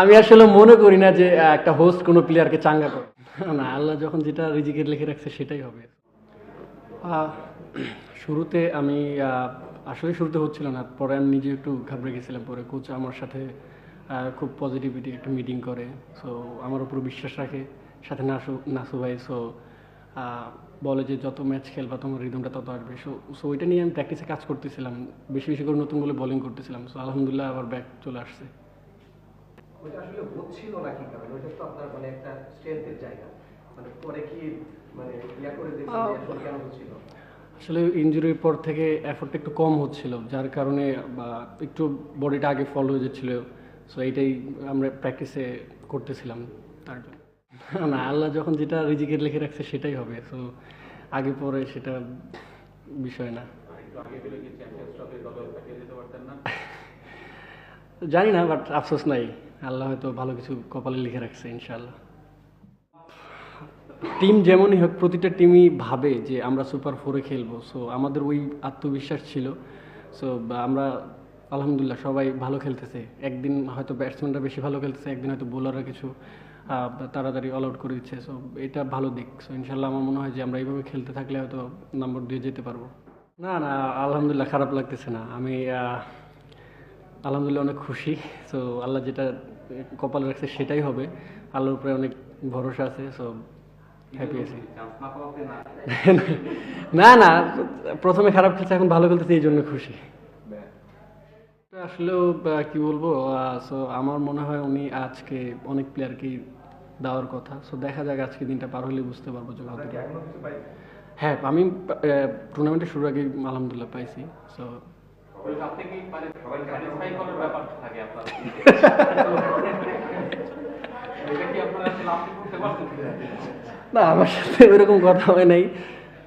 আমি আসলে মনে করি না যে একটা হোস্ট কোনো প্লেয়ারকে চাঙ্গা করে। না, আল্লাহ যখন যেটা রিজিকের লিখে রাখছে সেটাই হবে। আহ, শুরুতে আমি আসলে শুরুতে হচ্ছিল না, পরে আমি নিজে একটু ঘাবড়ে গেছিলাম। পরে কোচ আমার সাথে খুব পজিটিভিটি একটা মিটিং করে, সো আমার উপর বিশ্বাস রাখে, সাথে নাসু ভাই। সো বলে যে যত ম্যাচ খেলবা তোমার রিদমটা তত আসবে। সো ওইটা নিয়ে আমি প্র্যাকটিসে কাজ করতেছিলাম, বেশি বেশি করে নতুন বলে বোলিং করতেছিলাম। সো আলহামদুলিল্লাহ আবার ব্যাক চলে আসছে। ওইটা আসলে হচ্ছিল না কি কারণে? ওইটা তো আপনার মানে একটা স্ট্রেংথের জায়গা, মানে পরে কি মানে ইয়া করে দেখছেন যে আসলে কেন হচ্ছিল? আসলে ইনজুরির পর থেকে এফোর্টটা একটু কম হচ্ছিল, যার কারণে বা একটু বডিটা আগে ফল হয়ে যাচ্ছিল। সো এইটাই আমরা প্র্যাকটিসে করতেছিলাম তার জন্য। না, আল্লাহ যখন যেটা রিজিকের লিখে রাখছে সেটাই হবে। সো আগে পরে সেটা বিষয় না। জানি না, বাট আফসোস নাই, আল্লাহ হয়তো ভালো কিছু কপালে লিখে রাখছে ইনশাআল্লাহ। টিম যেমনই হোক, প্রতিটা টিমই ভাবে যে আমরা সুপার ফোরে খেলবো। সো আমাদের ওই আত্মবিশ্বাস ছিল। সো আমরা আলহামদুলিল্লাহ সবাই ভালো খেলতেছে। একদিন হয়তো ব্যাটসম্যানরা বেশি ভালো খেলতেছে, একদিন হয়তো বোলাররা কিছু তাড়াতাড়ি অল আউট করে দিচ্ছে। সো এটা ভালো দিক। সো ইনশাল্লাহ আমার মনে হয় যে আমরা এইভাবে খেলতে থাকলে হয়তো নম্বর দিয়ে যেতে পারবো। না না, আলহামদুলিল্লাহ খারাপ লাগতেছে না। আমি আলহামদুলিল্লাহ অনেক খুশি। সো আল্লাহ যেটা কপালে রাখছে সেটাই হবে। আল্লাহর উপরে অনেক ভরসা আছে। সো হ্যাপি আছি। না না, প্রথমে খারাপ খেলছে, এখন ভালো খেলতেছে, এই জন্য খুশি। আসলেও কি বলবো, সো আমার মনে হয় উনি আজকে অনেক প্লেয়ারকেই দেওয়ার কথা। সো দেখা যাক, আজকে দিনটা পার হলে বুঝতে পারবো যে কতটা। হ্যাঁ, আমি টুর্নামেন্টের শুরুর আগে আলহামদুলিল্লাহ পাইছি। সো না, আমার সাথে ওইরকম কথা হয় নাই।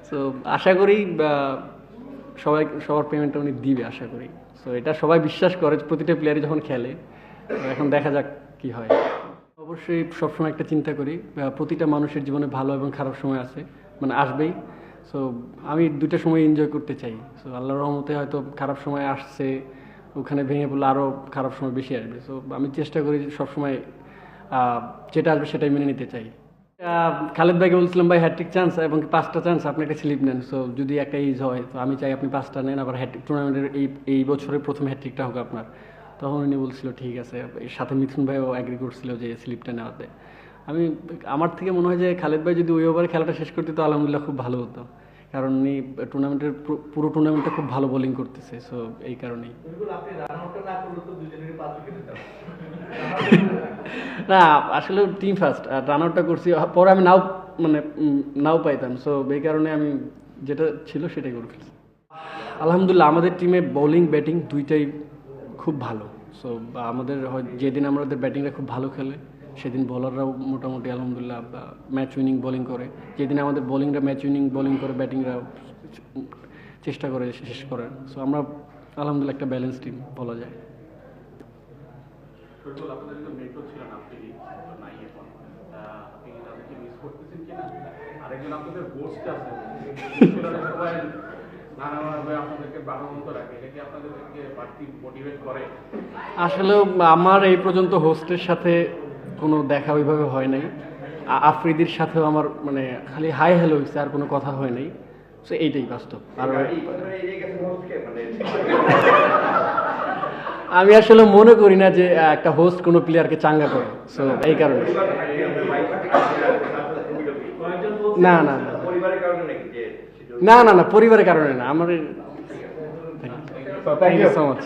সো আশা করি সবার পেমেন্টটা উনি দিবে, আশা করি। সো এটা সবাই বিশ্বাস করে প্রতিটা প্লেয়ারই যখন খেলে। তো এখন দেখা যাক কি হয়। অবশ্যই সবসময় একটা চিন্তা করি, প্রতিটা মানুষের জীবনে ভালো এবং খারাপ সময় আছে, মানে আসবেই। সো আমি দুইটা সময় এনজয় করতে চাই। সো আল্লাহর রহমতে হয়তো খারাপ সময় আসছে, ওখানে ভেঙে পড়লে আরও খারাপ সময় বেশি আসবে। সো আমি চেষ্টা করি সবসময় যেটা আসবে সেটাই মেনে নিতে চাই। খালেদ ভাইকে বলছিলাম, ভাই হ্যাট্রিক চান্স এবং 5টা চান্স, আপনি একটা স্লিপ নেন। সো যদি একটা ইজ হয় তো আমি চাই আপনি 5টা নেন, আবার হ্যাট্রিক টুর্নামেন্টের এই বছরের প্রথম হ্যাট্রিকটা হোক আপনার। তখন উনি বলছিল ঠিক আছে। এর সাথে মিথুন ভাইও অ্যাগ্রি করছিল যে স্লিপটা নেওয়াতে। আমার থেকে মনে হয় যে খালেদ ভাই যদি ওই ওভারে খেলাটা শেষ করতে তো আলহামদুলিল্লাহ খুব ভালো হতো, কারণ উনি টুর্নামেন্টের পুরো টুর্নামেন্টটা খুব ভালো বোলিং করতেছে। সো এই কারণেই। না, আসলে টিম ফার্স্ট, আর রান আউটটা করছি, পরে আমি নাও পাইতাম। সো এই কারণে আমি যেটা ছিল সেটাই করে ফেলছি। আলহামদুলিল্লাহ আমাদের টিমে বোলিং ব্যাটিং দুইটাই খুব ভালো। সো আমাদের যেদিন আমাদের ব্যাটিংটা খুব ভালো খেলে সেদিন বোলাররাও মোটামুটি আলহামদুলিল্লাহ ম্যাচ উইনিং বোলিং করে। যেদিন আমাদের বোলিংরা ম্যাচ উইনিং বোলিং করে, ব্যাটিংরা চেষ্টা করে শেষ করার। সো আমরা আলহামদুলিল্লাহ একটা ব্যালেন্স টিম বলা যায়। আসলে আমার এই পর্যন্ত হোস্টের সাথে কোনো দেখা ওইভাবে হয় নাই। আফ্রিদির সাথেও আমার মানে খালি হাই হ্যালো হয়েছে, আর কোনো কথা হয় নাই। সো এইটাই বাস্তব। আর আমি আসলে মনে করি না যে একটা হোস্ট কোনো প্লেয়ারকে চাঙ্গা করে। সো এই কারণে না না না না না না, পরিবারের কারণে না আমার। Thank you so much.